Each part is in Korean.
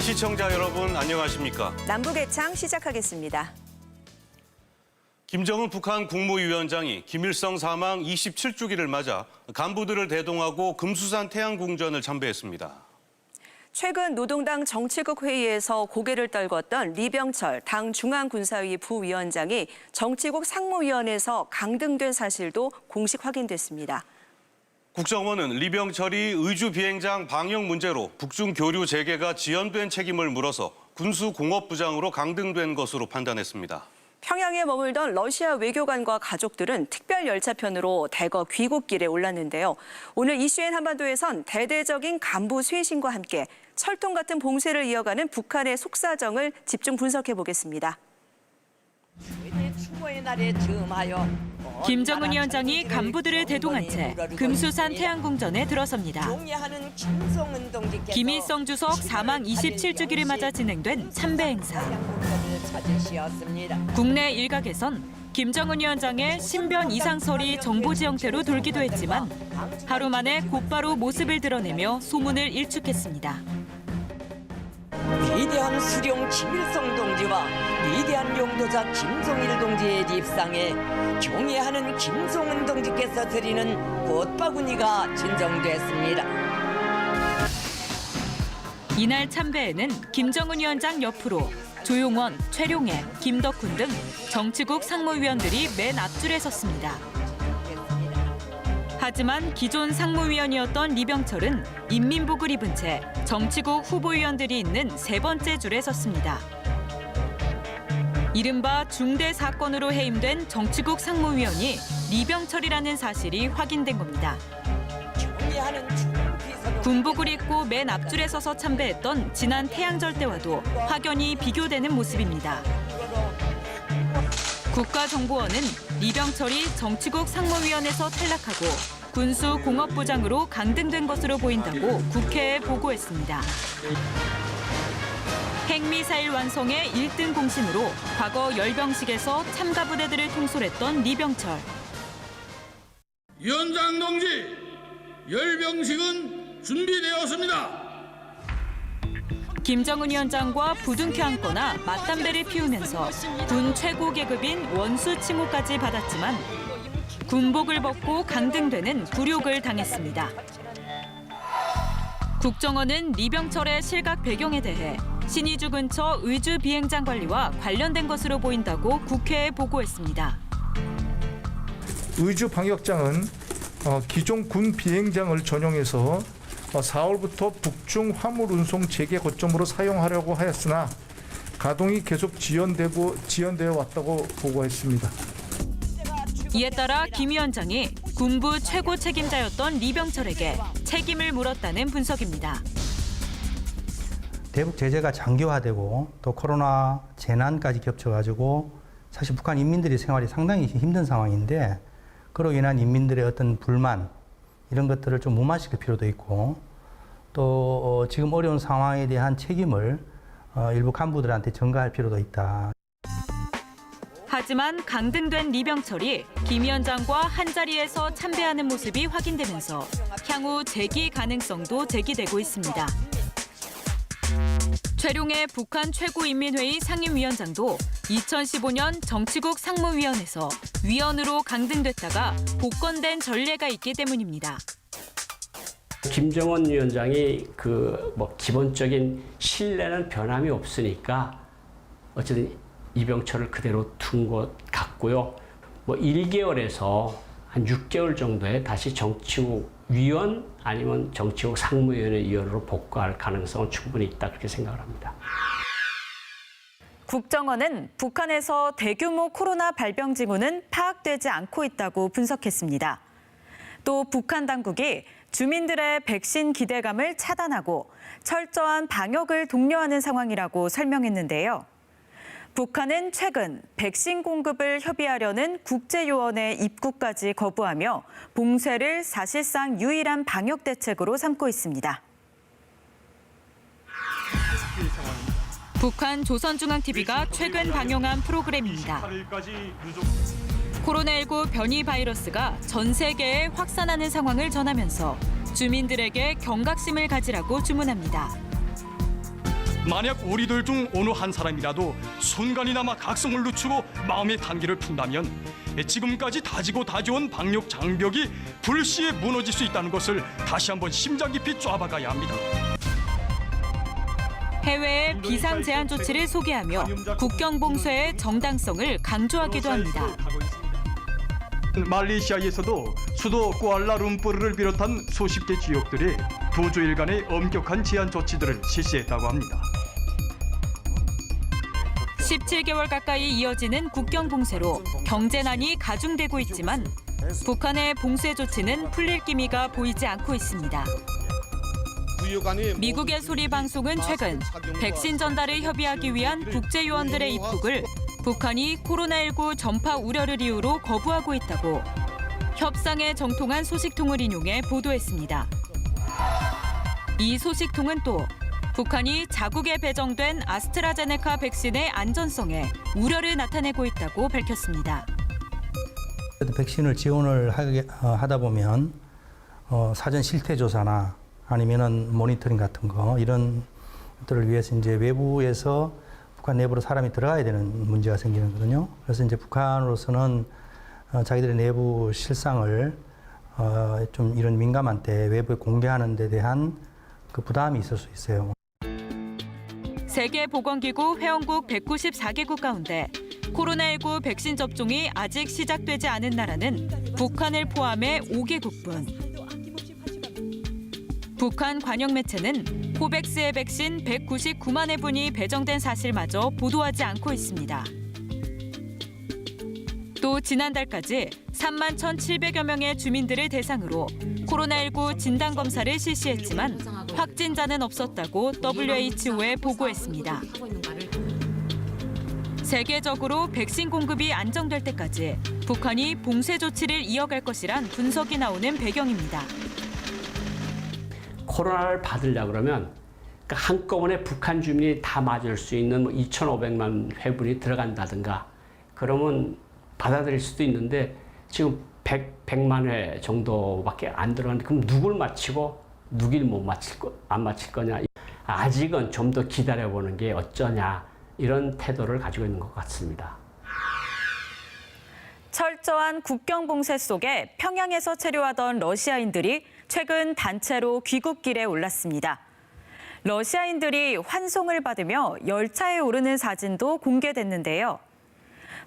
시청자 여러분 안녕하십니까? 남북애창 시작하겠습니다. 김정은 북한 국무위원장이 김일성 사망 27주기를 맞아 간부들을 대동하고 금수산 태양궁전을 참배했습니다. 최근 노동당 정치국 회의에서 고개를 떨궜던 리병철 당 중앙군사위 부위원장이 정치국 상무위원회에서 강등된 사실도 공식 확인됐습니다. 국정원은 리병철이 의주 비행장 방역 문제로 북중 교류 재개가 지연된 책임을 물어서 군수공업부장으로 강등된 것으로 판단했습니다. 평양에 머물던 러시아 외교관과 가족들은 특별 열차편으로 대거 귀국길에 올랐는데요. 오늘 이슈엔 한반도에선 대대적인 간부 쇄신과 함께 철통 같은 봉쇄를 이어가는 북한의 속사정을 집중 분석해 보겠습니다. 김정은 위원장이 간부들을 대동한 채 금수산 태양궁전에 들어섭니다. 김일성 주석 사망 27주기를 맞아 진행된 참배 행사. 국내 일각에선 김정은 위원장의 신변 이상설이 정보지 형태로 돌기도 했지만 하루 만에 곧바로 모습을 드러내며 소문을 일축했습니다. 위대한 수령 김일성 동지와 위대한 용도자 김종일 동지의 입상에 경애하는 김종은 동지께서 드리는 꽃바구니가 진정됐습니다. 이날 참배에는 김정은 위원장 옆으로 조용원, 최룡해, 김덕훈 등 정치국 상무위원들이 맨 앞줄에 섰습니다. 하지만 기존 상무위원이었던 리병철은 인민복을 입은 채 정치국 후보위원들이 있는 세 번째 줄에 섰습니다. 이른바 중대 사건으로 해임된 정치국 상무위원이 리병철이라는 사실이 확인된 겁니다. 군복을 입고 맨 앞줄에 서서 참배했던 지난 태양절 때와도 확연히 비교되는 모습입니다. 국가정보원은 리병철이 정치국 상무위원에서 탈락하고 군수공업부장으로 강등된 것으로 보인다고 국회에 보고했습니다. 핵미사일 완성의 1등 공신으로 과거 열병식에서 참가 부대들을 통솔했던 리병철. 위원장 동지, 열병식은 준비되었습니다. 김정은 위원장과 부둥켜 안거나 맞담배를 피우면서 군 최고 계급인 원수 칭호까지 받았지만 군복을 벗고 강등되는 굴욕을 당했습니다. 국정원은 리병철의 실각 배경에 대해 신의주 근처 의주 비행장 관리와 관련된 것으로 보인다고 국회에 보고했습니다. 의주 방역장은 기존 군 비행장을 전용해서 4월부터 북중 화물 운송 재개 거점으로 사용하려고 하였으나 가동이 계속 지연되어 왔다고 보고했습니다. 이에 따라 김 위원장이 군부 최고 책임자였던 리병철에게 책임을 물었다는 분석입니다. 대북 제재가 장기화되고 또 코로나 재난까지 겹쳐가지고 사실 북한 인민들의 생활이 상당히 힘든 상황인데 그로 인한 인민들의 어떤 불만 이런 것들을 좀 무마시킬 필요도 있고 또 지금 어려운 상황에 대한 책임을 일부 간부들한테 전가할 필요도 있다. 하지만 강등된 리병철이 김 위원장과 한자리에서 참배하는 모습이 확인되면서 향후 재기 가능성도 제기되고 있습니다. 최룡해 북한 최고인민회의 상임위원장도 2015년 정치국 상무위원회에서 위원으로 강등됐다가 복권된 전례가 있기 때문입니다. 김정은 위원장이 기본적인 신뢰는 변함이 없으니까 어쨌든 이병철을 그대로 둔 것 같고요. 1개월에서 한 6개월 정도에 다시 정치국 위원 아니면 정치국 상무위원회 위원으로 복구할 가능성은 충분히 있다 그렇게 생각을 합니다. 국정원은 북한에서 대규모 코로나 발병 징후는 파악되지 않고 있다고 분석했습니다. 또 북한 당국이 주민들의 백신 기대감을 차단하고 철저한 방역을 독려하는 상황이라고 설명했는데요. 북한은 최근 백신 공급을 협의하려는 국제요원의 입국까지 거부하며 봉쇄를 사실상 유일한 방역 대책으로 삼고 있습니다. 북한 조선중앙TV가 최근 방영한 프로그램입니다. 코로나19 변이 바이러스가 전 세계에 확산하는 상황을 전하면서 주민들에게 경각심을 가지라고 주문합니다. 만약 우리들 중 어느 한 사람이라도 순간이나마 각성을 늦추고 마음의 단계를 푼다면 지금까지 다지고 다져온 방역 장벽이 불시에 무너질 수 있다는 것을 다시 한번 심장 깊이 쫌박아야 합니다. 해외의 비상 제한 조치를 소개하며 국경 봉쇄의 정당성을 강조하기도 합니다. 말레이시아에서도 수도 쿠알라룸푸르를 비롯한 수십 개 지역들이 2주일간의 엄격한 제한 조치들을 실시했다고 합니다. 17개월 가까이 이어지는 국경 봉쇄로 경제난이 가중되고 있지만 북한의 봉쇄 조치는 풀릴 기미가 보이지 않고 있습니다. 미국의 소리 방송은 최근 백신 전달을 협의하기 위한 국제요원들의 입국을 북한이 코로나19 전파 우려를 이유로 거부하고 있다고 협상에 정통한 소식통을 인용해 보도했습니다. 이 소식통은 또 북한이 자국에 배정된 아스트라제네카 백신의 안전성에 우려를 나타내고 있다고 밝혔습니다. 백신을 지원을 하다 보면 사전 실태 조사나 아니면은 모니터링 같은 거 이런 것들을 위해서 이제 외부에서 북한 내부로 사람이 들어가야 되는 문제가 생기는 거거든요. 그래서 이제 북한으로서는 자기들의 내부 실상을 좀 이런 민감한 때 외부에 공개하는 데 대한 그 부담이 있을 수 있어요. 세계보건기구 회원국 194개국 가운데 코로나19 백신 접종이 아직 시작되지 않은 나라는 북한을 포함해 5개국뿐. 북한 관영 매체는 코백스의 백신 199만 회분이 배정된 사실마저 보도하지 않고 있습니다. 또 지난달까지 3만 1,700여 명의 주민들을 대상으로 코로나19 진단검사를 실시했지만 확진자는 없었다고 WHO에 보고했습니다. 세계적으로 백신 공급이 안정될 때까지 북한이 봉쇄 조치를 이어갈 것이란 분석이 나오는 배경입니다. 코로나를 받으려고 그러면 그러니까 한꺼번에 북한 주민이 다 맞을 수 있는 2,500만 회분이 들어간다든가 그러면 받아들일 수도 있는데 지금 100만 회 정도밖에 안 들어가는데 그럼 누굴 맞히고 누굴 안 맞힐 거냐. 아직은 좀 더 기다려보는 게 어쩌냐 이런 태도를 가지고 있는 것 같습니다. 철저한 국경 봉쇄 속에 평양에서 체류하던 러시아인들이 최근 단체로 귀국길에 올랐습니다. 러시아인들이 환송을 받으며 열차에 오르는 사진도 공개됐는데요.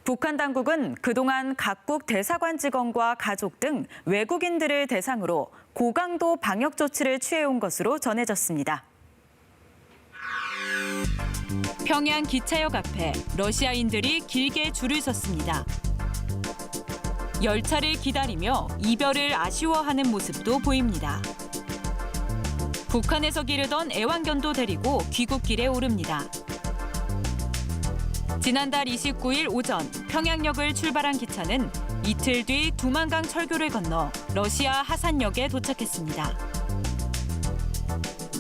북한 당국은 그동안 각국 대사관 직원과 가족 등 외국인들을 대상으로 고강도 방역 조치를 취해온 것으로 전해졌습니다. 평양 기차역 앞에 러시아인들이 길게 줄을 섰습니다. 열차를 기다리며 이별을 아쉬워하는 모습도 보입니다. 북한에서 기르던 애완견도 데리고 귀국길에 오릅니다. 지난달 29일 오전 평양역을 출발한 기차는 이틀 뒤 두만강 철교를 건너 러시아 하산역에 도착했습니다.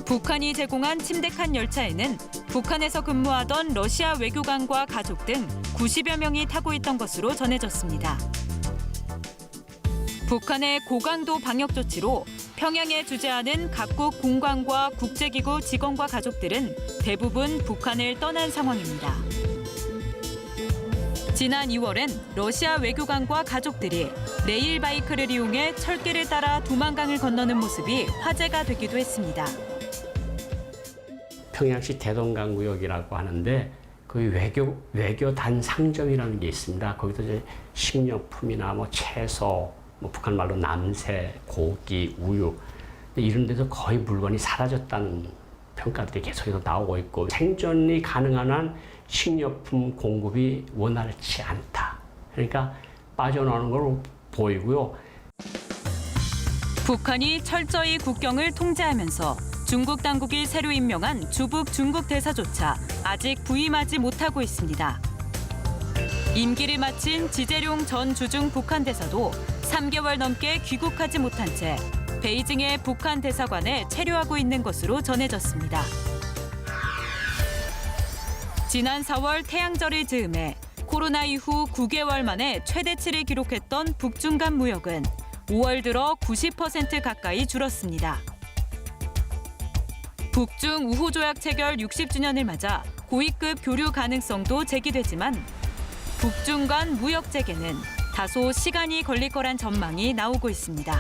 북한이 제공한 침대 칸 열차에는 북한에서 근무하던 러시아 외교관과 가족 등 90여 명이 타고 있던 것으로 전해졌습니다. 북한의 고강도 방역 조치로 평양에 주재하는 각국 공관과 국제기구 직원과 가족들은 대부분 북한을 떠난 상황입니다. 지난 2월엔 러시아 외교관과 가족들이 레일바이크를 이용해 철길을 따라 두만강을 건너는 모습이 화제가 되기도 했습니다. 평양시 대동강구역이라고 하는데 거기 외교단 상점이라는 게 있습니다. 거기도 이제 식료품이나 채소, 북한 말로 남새, 고기, 우유 이런 데서 거의 물건이 사라졌다는 평가들이 계속해서 나오고 있고 생존이 가능한 한 식료품 공급이 원활치 않다. 그러니까 빠져나오는 걸 보이고요. 북한이 철저히 국경을 통제하면서 중국 당국이 새로 임명한 주북 중국 대사조차 아직 부임하지 못하고 있습니다. 임기를 마친 지재룡 전 주중 북한 대사도 3개월 넘게 귀국하지 못한 채 베이징의 북한 대사관에 체류하고 있는 것으로 전해졌습니다. 지난 4월 태양절을 즈음해 코로나 이후 9개월 만에 최대치를 기록했던 북중 간 무역은 5월 들어 90% 가까이 줄었습니다. 북중 우호조약 체결 60주년을 맞아 고위급 교류 가능성도 제기되지만 북중 간 무역 재개는 다소 시간이 걸릴 거란 전망이 나오고 있습니다.